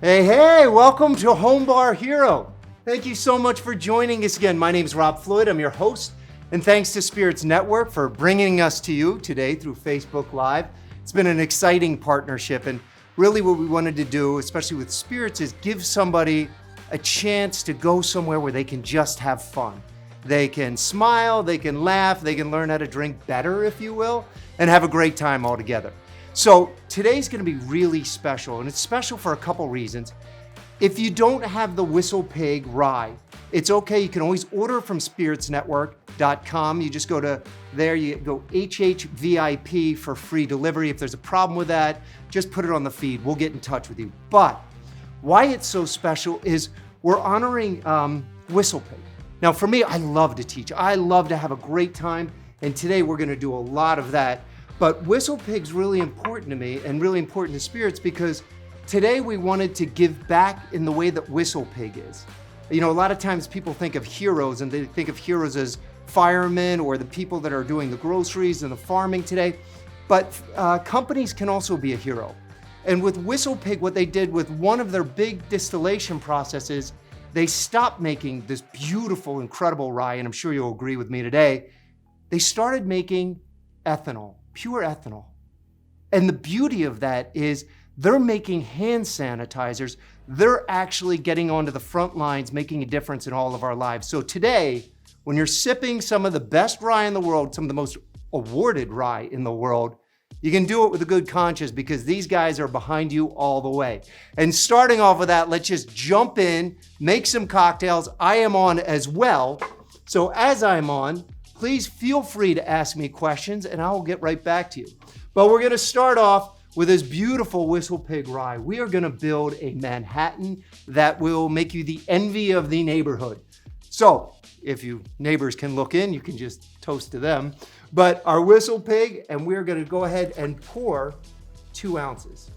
Hey, welcome to Home Bar Hero. Thank you so much for joining us again. My name is Rob Floyd, I'm your host, and thanks to Spirits Network for bringing us to you today through Facebook Live. It's been an exciting partnership, and really what we wanted to do, especially with spirits, is give somebody a chance to go somewhere where they can just have fun. They can smile, they can laugh, they can learn how to drink better, if you will, and have a great time all together. So today's gonna be really special, and it's special for a couple reasons. If you don't have the WhistlePig rye, it's okay. You can always order from spiritsnetwork.com. You just go to there, you go HHVIP for free delivery. If there's a problem with that, just put it on the feed. We'll get in touch with you. But why it's so special is we're honoring WhistlePig. Now for me, I love to teach. I love to have a great time. And today we're gonna do a lot of that. But WhistlePig's really important to me and really important to spirits because today we wanted to give back in the way that WhistlePig is. You know, a lot of times people think of heroes and they think of heroes as firemen or the people that are doing the groceries and the farming today. But companies can also be a hero. And with WhistlePig, what they did with one of their big distillation processes, they stopped making this beautiful, incredible rye, and I'm sure you'll agree with me today. They started making ethanol, pure ethanol. And the beauty of that is they're making hand sanitizers. They're actually getting onto the front lines, making a difference in all of our lives. So today, when you're sipping some of the best rye in the world, some of the most awarded rye in the world, you can do it with a good conscience because these guys are behind you all the way. And starting off with that, let's just jump in, make some cocktails. I am on as well. So as I'm on, please feel free to ask me questions and I will get right back to you. But we're gonna start off with this beautiful WhistlePig rye. We are gonna build a Manhattan that will make you the envy of the neighborhood. So if you neighbors can look in, you can just toast to them. But our WhistlePig, and we're gonna go ahead and pour 2 ounces.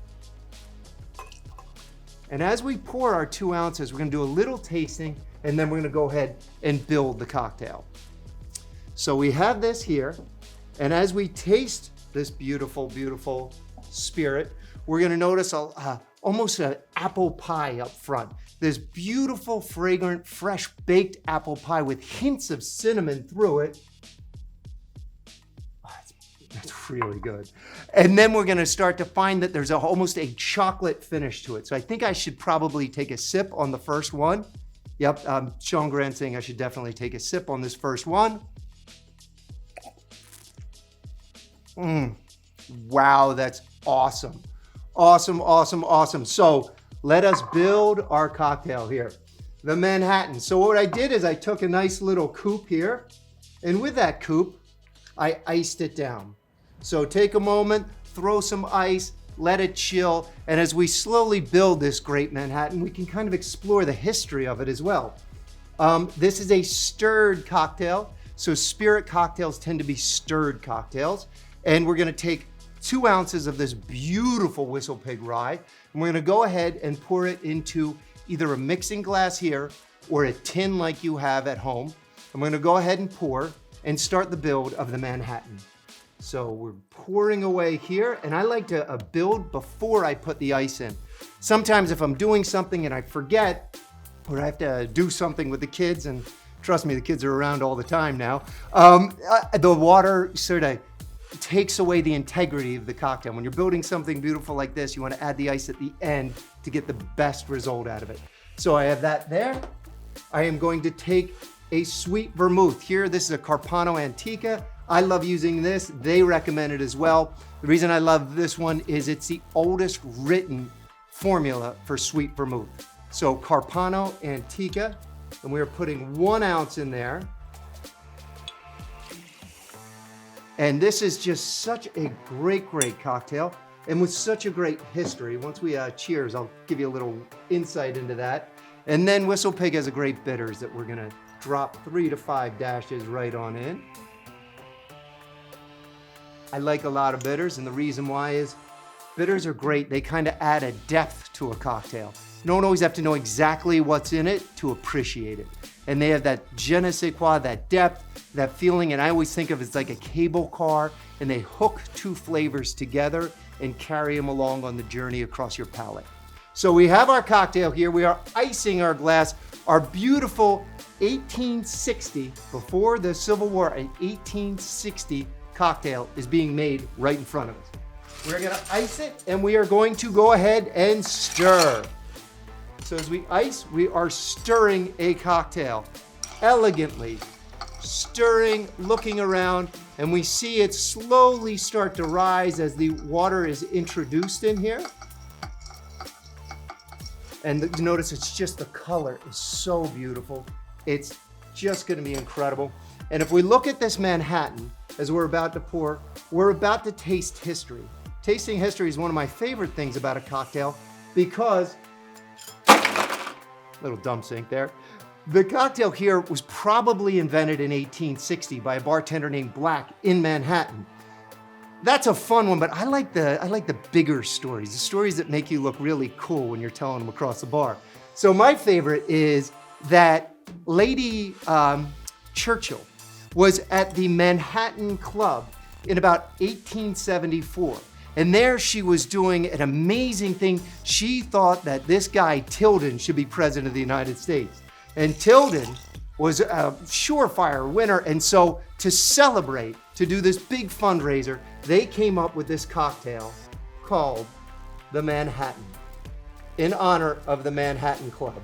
And as we pour our 2 ounces, we're gonna do a little tasting and then we're gonna go ahead and build the cocktail. So we have this here, and as we taste this beautiful, beautiful spirit, we're gonna notice almost an apple pie up front. This beautiful, fragrant, fresh baked apple pie with hints of cinnamon through it. Oh, that's really good. And then we're gonna start to find that there's almost a chocolate finish to it. So I think I should probably take a sip on the first one. Yep, Sean Grant saying I should definitely take a sip on this first one. Wow, that's awesome. Awesome, awesome, awesome. So let us build our cocktail here. The Manhattan. So what I did is I took a nice little coupe here, and with that coupe, I iced it down. So take a moment, throw some ice, let it chill, and as we slowly build this great Manhattan, we can kind of explore the history of it as well. This is a stirred cocktail, so spirit cocktails tend to be stirred cocktails. And we're gonna take 2 ounces of this beautiful WhistlePig rye, and we're gonna go ahead and pour it into either a mixing glass here or a tin like you have at home. I'm gonna go ahead and pour and start the build of the Manhattan. So we're pouring away here, and I like to build before I put the ice in. Sometimes if I'm doing something and I forget, or I have to do something with the kids, and trust me, the kids are around all the time now, the water sort of takes away the integrity of the cocktail. When you're building something beautiful like this, you want to add the ice at the end to get the best result out of it. So I have that there. I am going to take a sweet vermouth. Here, this is a Carpano Antica. I love using this. They recommend it as well. The reason I love this one is it's the oldest written formula for sweet vermouth. So Carpano Antica, and we're putting 1 ounce in there. And this is just such a great, great cocktail, and with such a great history. Once we cheers, I'll give you a little insight into that. And then WhistlePig has a great bitters that we're gonna drop 3 to 5 dashes right on in. I like a lot of bitters, and the reason why is bitters are great. They kind of add a depth to a cocktail. You don't always have to know exactly what's in it to appreciate it. And they have that je ne sais quoi, that depth, that feeling, and I always think of it as like a cable car, and they hook 2 flavors together and carry them along on the journey across your palate. So we have our cocktail here. We are icing our glass. Our beautiful 1860, before the Civil War, an 1860 cocktail is being made right in front of us. We're gonna ice it and we are going to go ahead and stir. So as we ice, we are stirring a cocktail elegantly, stirring, looking around, and we see it slowly start to rise as the water is introduced in here. And notice it's just the color is so beautiful. It's just gonna be incredible. And if we look at this Manhattan, as we're about to pour, we're about to taste history. Tasting history is one of my favorite things about a cocktail because, little dump sink there. The cocktail here was probably invented in 1860 by a bartender named Black in Manhattan. That's a fun one, but I like the bigger stories, the stories that make you look really cool when you're telling them across the bar. So my favorite is that Lady Churchill was at the Manhattan Club in about 1874. And there she was doing an amazing thing. She thought that this guy, Tilden, should be president of the United States. And Tilden was a surefire winner. And so to celebrate, to do this big fundraiser, they came up with this cocktail called the Manhattan in honor of the Manhattan Club.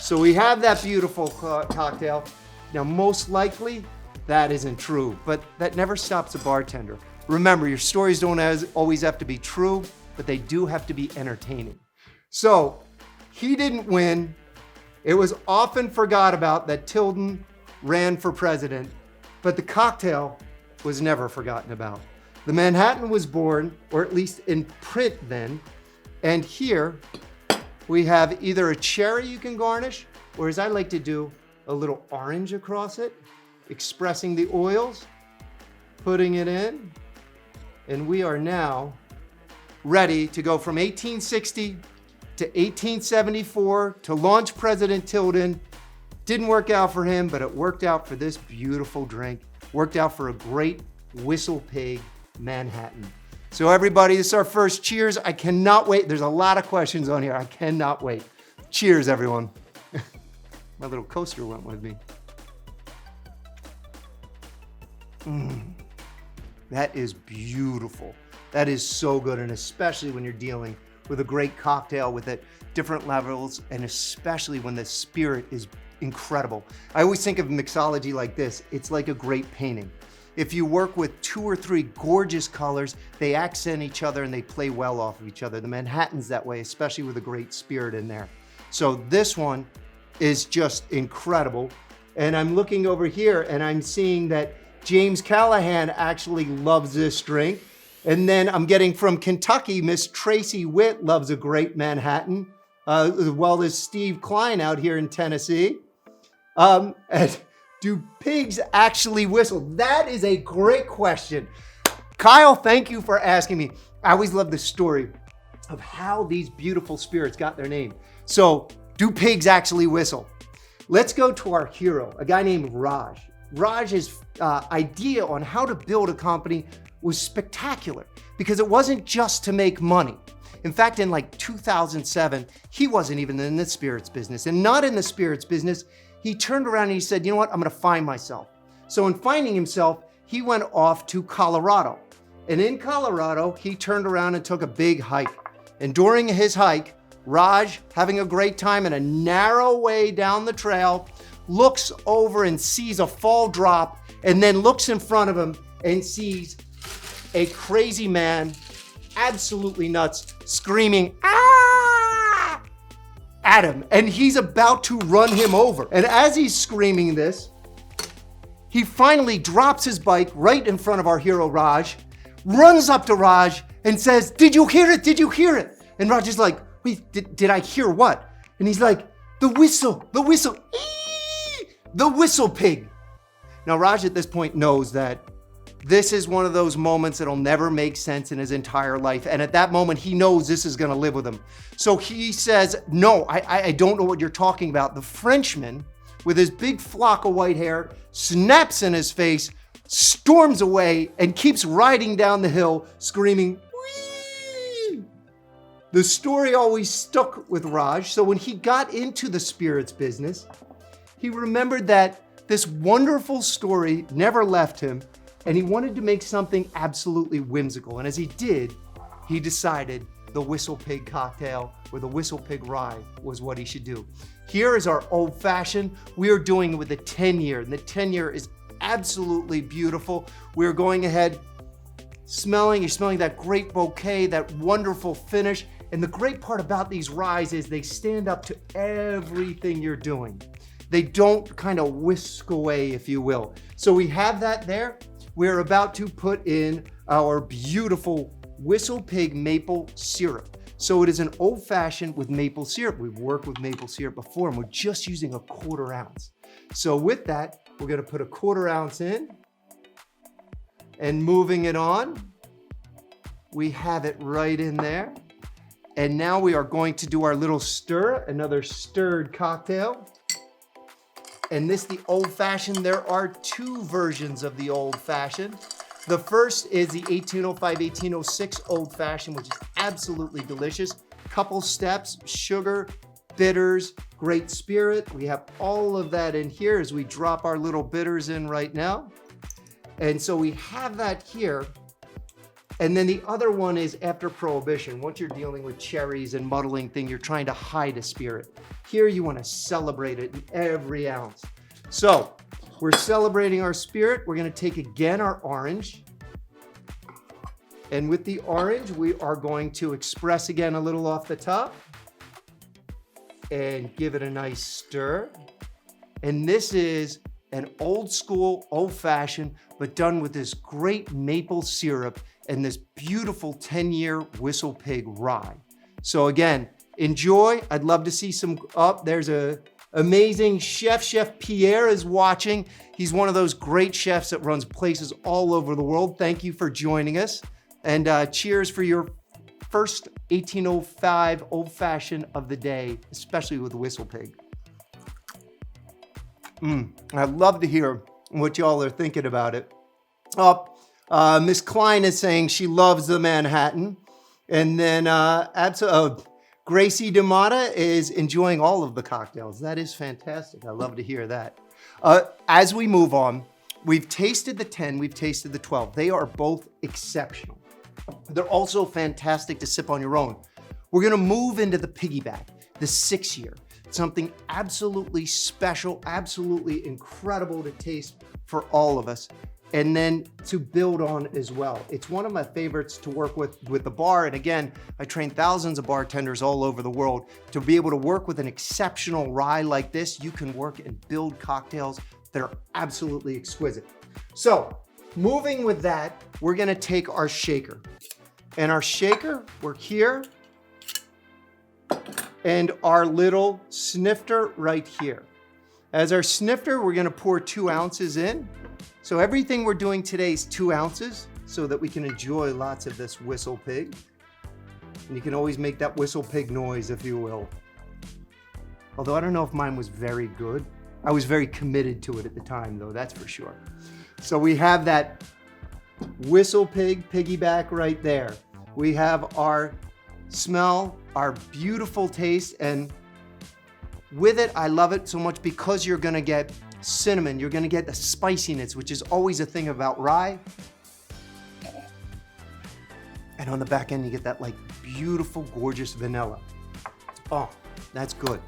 So we have that beautiful cocktail. Now, most likely that isn't true, but that never stops a bartender. Remember, your stories don't always have to be true, but they do have to be entertaining. So he didn't win. It was often forgot about that Tilden ran for president, but the cocktail was never forgotten about. The Manhattan was born, or at least in print then, and here we have either a cherry you can garnish, or as I like to do, a little orange across it, expressing the oils, putting it in, and we are now ready to go from 1860 to 1874 to launch President Tilden. Didn't work out for him, but it worked out for this beautiful drink. Worked out for a great WhistlePig Manhattan. So everybody, this is our first cheers. I cannot wait. There's a lot of questions on here. I cannot wait. Cheers, everyone. My little coaster went with me. That is beautiful. That is so good, and especially when you're dealing with a great cocktail with it, different levels, and especially when the spirit is incredible. I always think of mixology like this. It's like a great painting. If you work with 2 or 3 gorgeous colors, they accent each other and they play well off of each other. The Manhattan's that way, especially with a great spirit in there. So this one is just incredible. And I'm looking over here and I'm seeing that James Callahan actually loves this drink. And then I'm getting from Kentucky, Miss Tracy Witt loves a great Manhattan, as well as Steve Klein out here in Tennessee. And do pigs actually whistle? That is a great question. Kyle, thank you for asking me. I always love the story of how these beautiful spirits got their name. So, do pigs actually whistle? Let's go to our hero, a guy named Raj. Raj's idea on how to build a company was spectacular because it wasn't just to make money. In fact, in like 2007, he wasn't even in the spirits business. And not in the spirits business, he turned around and he said, you know what, I'm gonna find myself. So in finding himself, he went off to Colorado. And in Colorado, he turned around and took a big hike. And during his hike, Raj, having a great time in a narrow way down the trail, looks over and sees a fall drop, and then looks in front of him and sees a crazy man, absolutely nuts, screaming, "Ah!" at him, and he's about to run him over. And as he's screaming this, he finally drops his bike right in front of our hero Raj, runs up to Raj and says, "Did you hear it? Did you hear it?" And Raj is like, "Wait, did I hear what?" And he's like, the whistle, the WhistlePig. Now Raj at this point knows that this is one of those moments that'll never make sense in his entire life. And at that moment, he knows this is gonna live with him. So he says, "No, I don't know what you're talking about." The Frenchman, with his big flock of white hair, snaps in his face, storms away, and keeps riding down the hill, screaming, "Whee!" The story always stuck with Raj, so when he got into the spirits business, he remembered that this wonderful story never left him, and he wanted to make something absolutely whimsical. And as he did, he decided the WhistlePig cocktail or the WhistlePig rye was what he should do. Here is our old fashioned. We are doing it with a 10-year, and the 10-year is absolutely beautiful. We're going ahead, you're smelling that great bouquet, that wonderful finish. And the great part about these ryes is they stand up to everything you're doing. They don't kind of whisk away, if you will. So we have that there. We're about to put in our beautiful WhistlePig maple syrup. So it is an old fashioned with maple syrup. We've worked with maple syrup before, and we're just using a 1/4 ounce. So with that, we're gonna put a 1/4 ounce in, and moving it on, we have it right in there. And now we are going to do our little stir, another stirred cocktail. And this, the old fashioned, there are 2 versions of the old fashioned. The first is the 1805, 1806 old fashioned, which is absolutely delicious. Couple steps, sugar, bitters, great spirit. We have all of that in here as we drop our little bitters in right now. And so we have that here. And then the other one is after Prohibition. Once you're dealing with cherries and muddling thing, you're trying to hide a spirit. Here you want to celebrate it in every ounce. So we're celebrating our spirit. We're going to take again our orange. And with the orange, we are going to express again a little off the top and give it a nice stir. And this is an old school, old fashioned, but done with this great maple syrup and this beautiful 10-year WhistlePig rye. So again, enjoy. I'd love to see some, there's a amazing chef. Chef Pierre is watching. He's one of those great chefs that runs places all over the world. Thank you for joining us. And cheers for your first 1805 old fashioned of the day, especially with WhistlePig. I'd love to hear what y'all are thinking about it. Miss Klein is saying she loves the Manhattan. And then Gracie DeMata is enjoying all of the cocktails. That is fantastic. I love to hear that. As we move on, we've tasted the 10, we've tasted the 12. They are both exceptional. They're also fantastic to sip on your own. We're gonna move into the Piggyback, the 6-year. Something absolutely special, absolutely incredible to taste for all of us, and then to build on as well. It's one of my favorites to work with the bar. And again, I train thousands of bartenders all over the world. To be able to work with an exceptional rye like this, you can work and build cocktails that are absolutely exquisite. So moving with that, we're gonna take our shaker. And our shaker, we're here, and our little snifter right here. As our snifter, we're gonna pour 2 ounces in. So everything we're doing today is 2 ounces so that we can enjoy lots of this WhistlePig. And you can always make that WhistlePig noise, if you will. Although I don't know if mine was very good. I was very committed to it at the time though, that's for sure. So we have that WhistlePig Piggyback right there. We have our smell, our beautiful taste, and with it, I love it so much because you're gonna get cinnamon, you're gonna get the spiciness, which is always a thing about rye. And on the back end, you get that like beautiful, gorgeous vanilla. Oh, that's good.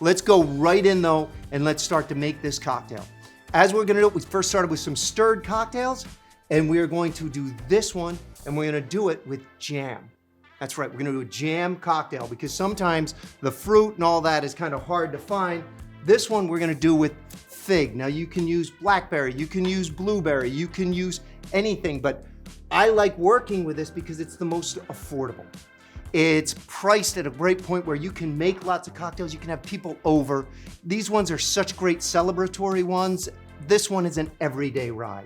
Let's go right in though, and let's start to make this cocktail. As we're gonna do it, we first started with some stirred cocktails, and we are going to do this one, and we're gonna do it with jam. That's right, we're gonna do a jam cocktail because sometimes the fruit and all that is kind of hard to find. This one we're gonna do with fig. Now you can use blackberry, you can use blueberry, you can use anything, but I like working with this because it's the most affordable. It's priced at a great point where you can make lots of cocktails, you can have people over. These ones are such great celebratory ones. This one is an everyday rye.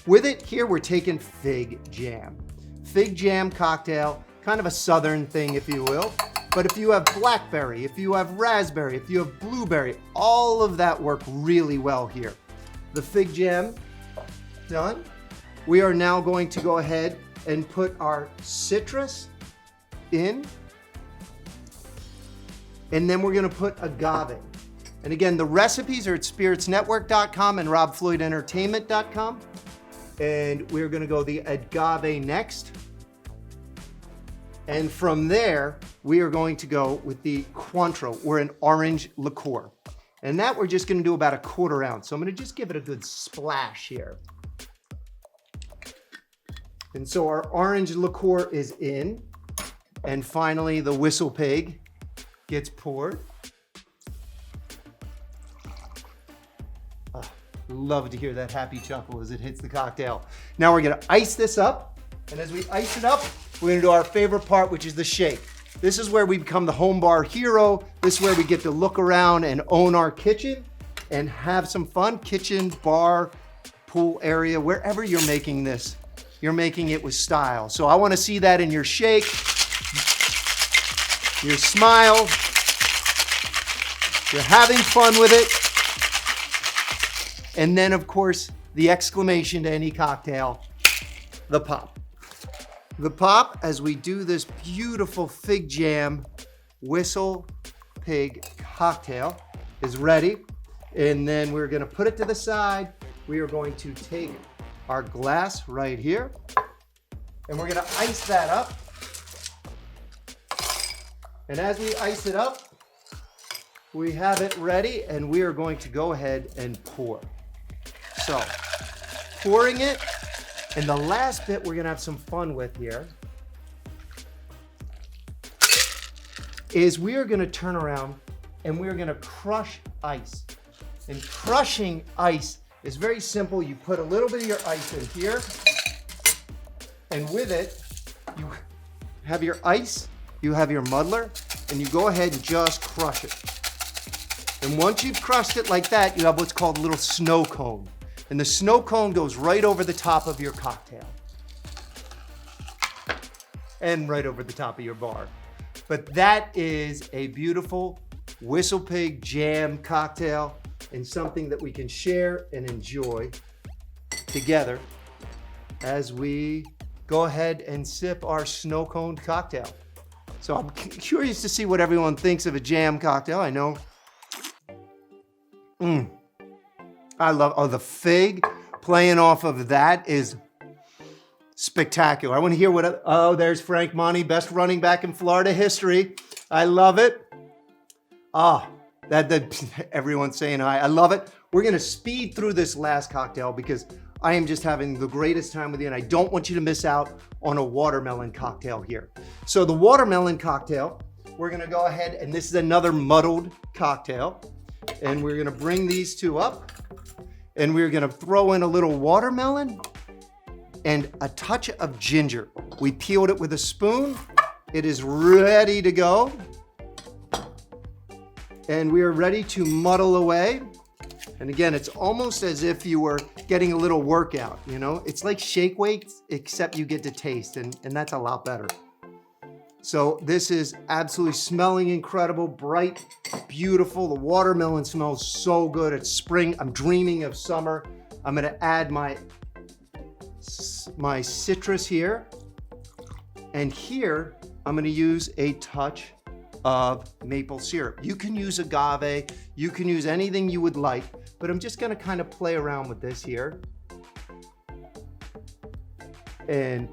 With it here, we're taking fig jam. Fig jam cocktail, kind of a southern thing, if you will. But if you have blackberry, if you have raspberry, if you have blueberry, all of that work really well here. The fig jam done. We are now going to go ahead and put our citrus in. And then we're gonna put agave. And again, the recipes are at spiritsnetwork.com and robfloydentertainment.com. And we're gonna go the agave next. And from there, we are going to go with the Cointreau, or an orange liqueur. And that we're just gonna do about a 1/4 ounce. So I'm gonna just give it a good splash here. And so our orange liqueur is in. And finally, the WhistlePig gets poured. Love to hear that happy chuckle as it hits the cocktail. Now we're gonna ice this up. And as we ice it up, we're gonna do our favorite part, which is the shake. This is where we become the home bar hero. This is where we get to look around and own our kitchen and have some fun. Kitchen, bar, pool area, wherever you're making this, you're making it with style. So I wanna see that in your shake, your smile, you're having fun with it. And then of course, the exclamation to any cocktail, the pop. The pop, as we do this beautiful fig jam WhistlePig cocktail, is ready. And then we're gonna put it to the side. We are going to take our glass right here, and we're gonna ice that up. And as we ice it up, we have it ready, and we are going to go ahead and pour. So, pouring it, and the last bit we're gonna have some fun with here is we are gonna turn around and we're gonna crush ice. And crushing ice is very simple. You put a little bit of your ice in here, and with it, you have your ice, you have your muddler, and you go ahead and just crush it. And once you've crushed it like that, you have what's called a little snow cone. And the snow cone goes right over the top of your cocktail. And right over the top of your bar. But that is a beautiful WhistlePig jam cocktail, and something that we can share and enjoy together as we go ahead and sip our snow cone cocktail. So I'm curious to see what everyone thinks of a jam cocktail. I know. I love, the fig playing off of that is spectacular. I want to hear what, there's Frank Monty, best running back in Florida history. I love it. That everyone's saying hi. I love it. We're going to speed through this last cocktail because I am just having the greatest time with you, and I don't want you to miss out on a watermelon cocktail here. So the watermelon cocktail, we're going to go ahead, and this is another muddled cocktail, and we're going to bring these two up. And we're gonna throw in a little watermelon and a touch of ginger. We peeled it with a spoon. It is ready to go. And we are ready to muddle away. And again, it's almost as if you were getting a little workout, you know? It's like shake weights, except you get to taste, and that's a lot better. So this is absolutely smelling incredible, bright, beautiful. The watermelon smells so good. It's spring. I'm dreaming of summer. I'm gonna add my citrus here. And here, I'm gonna use a touch of maple syrup. You can use agave, you can use anything you would like, but I'm just gonna kind of play around with this here. And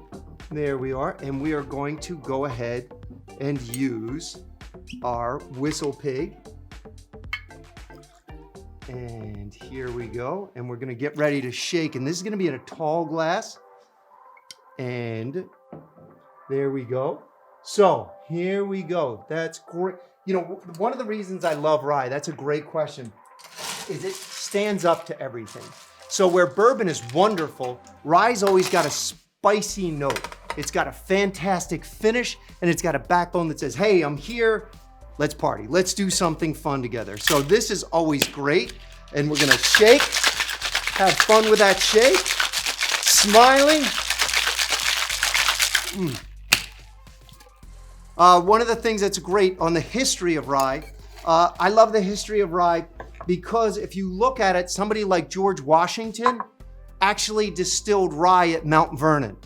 there we are, and we are going to go ahead and use our WhistlePig. And here we go, and we're gonna get ready to shake, and this is gonna be in a tall glass. And there we go. So here we go. That's great. You know, one of the reasons I love rye, that's a great question, is it stands up to everything. So where bourbon is wonderful, rye's always got a spicy note. It's got a fantastic finish, and it's got a backbone that says, hey, I'm here, let's party. Let's do something fun together. So this is always great, and we're gonna shake, have fun with that shake, smiling. One of the things that's great on the history of rye, I love the history of rye because if you look at it, somebody like George Washington actually distilled rye at Mount Vernon.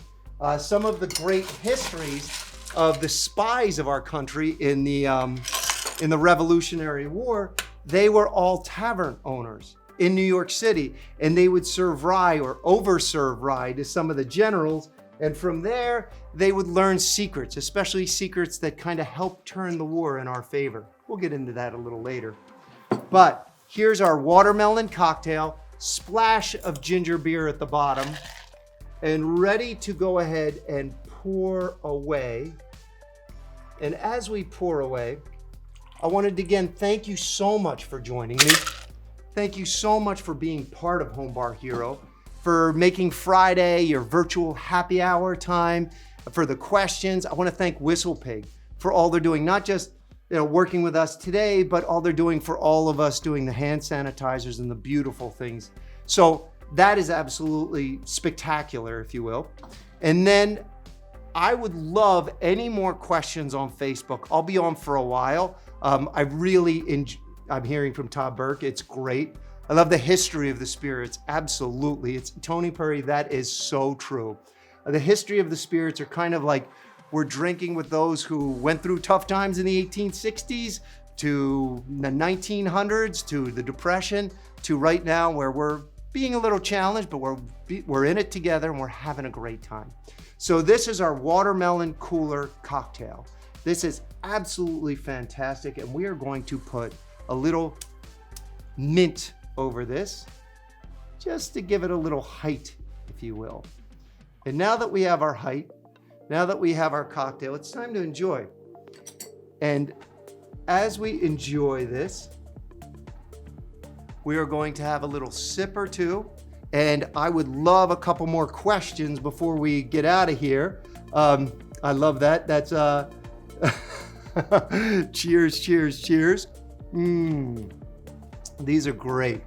Some of the great histories of the spies of our country in the in the Revolutionary War, they were all tavern owners in New York City, and they would serve rye or overserve rye to some of the generals. And from there, they would learn secrets, especially secrets that kind of help turn the war in our favor. We'll get into that a little later. But here's our watermelon cocktail, splash of ginger beer at the bottom, and ready to go ahead and pour away. And as we pour away, I wanted to again thank you so much for joining me. Thank you so much for being part of Home Bar Hero, for making Friday your virtual happy hour time, for the questions. I want to thank WhistlePig for all they're doing, not just working with us today, but all they're doing for all of us, doing the hand sanitizers and the beautiful things. So that is absolutely spectacular, if you will. And then I would love any more questions on Facebook. I'll be on for a while. I'm hearing from Todd Burke. It's great. I love the history of the spirits. Absolutely. It's Tony Perry. That is so true. The history of the spirits are kind of like we're drinking with those who went through tough times in the 1860s to the 1900s to the Depression to right now where we're being a little challenged, but we're in it together and we're having a great time. So this is our watermelon cooler cocktail. This is absolutely fantastic, and we are going to put a little mint over this just to give it a little height, if you will. And now that we have our height, now that we have our cocktail, it's time to enjoy. And as we enjoy this, we are going to have a little sip or two. And I would love a couple more questions before we get out of here. I love that. That's cheers, cheers, cheers. These are great.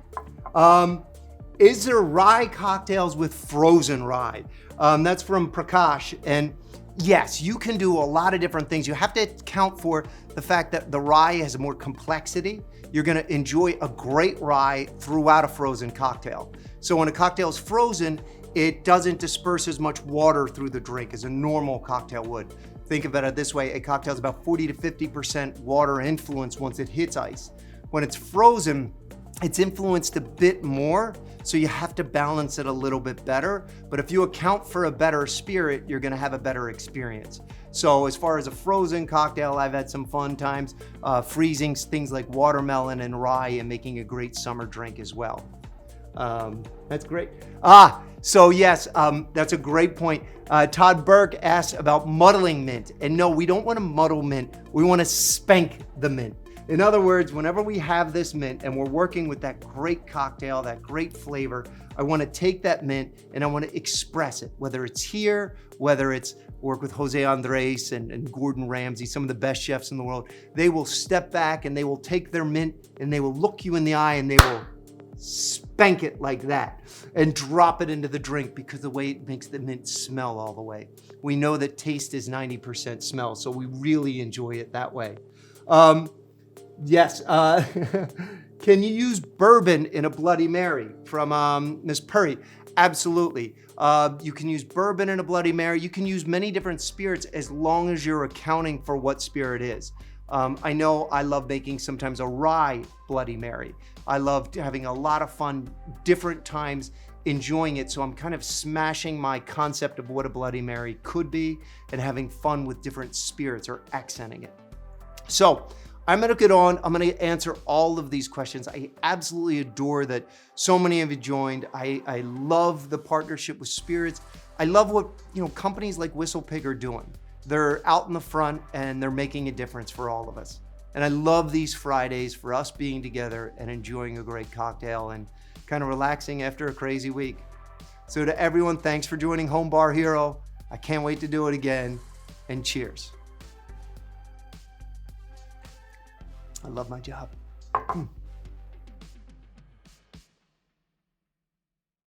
Is there rye cocktails with frozen rye? That's from Prakash. And yes, you can do a lot of different things. You have to account for the fact that the rye has more complexity. You're gonna enjoy a great rye throughout a frozen cocktail. So when a cocktail is frozen, it doesn't disperse as much water through the drink as a normal cocktail would. Think about it this way, a cocktail is about 40 to 50% water influence once it hits ice. When it's frozen, it's influenced a bit more, so you have to balance it a little bit better. But if you account for a better spirit, you're gonna have a better experience. So as far as a frozen cocktail, I've had some fun times freezing things like watermelon and rye and making a great summer drink as well. That's great. So yes, that's a great point. Todd Burke asked about muddling mint. And no, we don't want to muddle mint. We want to spank the mint. In other words, whenever we have this mint and we're working with that great cocktail, that great flavor, I want to take that mint and I want to express it, whether it's here, whether it's work with Jose Andres and Gordon Ramsay, some of the best chefs in the world. They will step back and they will take their mint and they will look you in the eye and they will spank it like that and drop it into the drink because the way it makes the mint smell all the way. We know that taste is 90% smell, so we really enjoy it that way. Yes, can you use bourbon in a Bloody Mary? From Miss Perry. Absolutely. You can use bourbon in a Bloody Mary. You can use many different spirits as long as you're accounting for what spirit is. I know I love making sometimes a rye Bloody Mary. I love having a lot of fun, different times, enjoying it. So I'm kind of smashing my concept of what a Bloody Mary could be and having fun with different spirits or accenting it. So I'm gonna get on, I'm gonna answer all of these questions. I absolutely adore that so many of you joined. I love the partnership with spirits. I love what companies like WhistlePig are doing. They're out in the front and they're making a difference for all of us. And I love these Fridays for us being together and enjoying a great cocktail and kind of relaxing after a crazy week. So to everyone, thanks for joining Home Bar Hero. I can't wait to do it again, and cheers. I love my job.